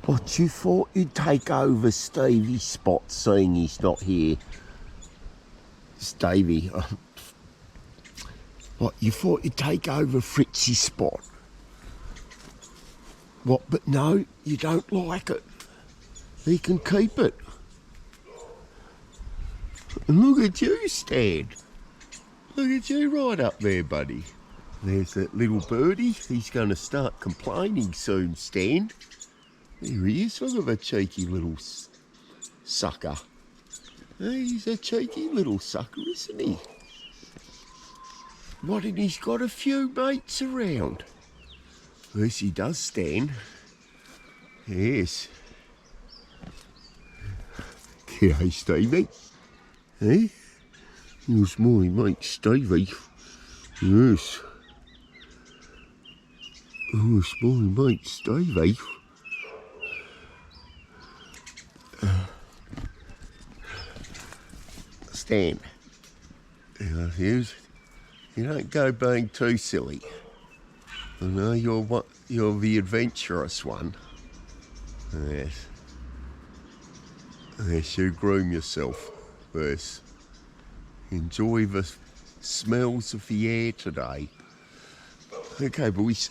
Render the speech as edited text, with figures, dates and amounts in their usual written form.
What, you thought you'd take over Stevie's spot, seeing he's not here? Stevie, what, you thought you'd take over Fritzy's spot? What, but no, you don't like it. He can keep it. And look at you, Stan. Look at you right up there, buddy. There's that little birdie. He's going to start complaining soon, Stan. There he is. Look at the cheeky little sucker. He's a cheeky little sucker, isn't he? What, and he's got a few mates around. Yes, he does, Stan. Yes. G'day, Stevie. Hey? Here's my mate, Stevie. Yes. Here's my mate, Stevie. Stan, you don't go being too silly. I know you're the adventurous one. Yes. Yes, you groom yourself. Yes. Enjoy the smells of the air today. Okay, boys.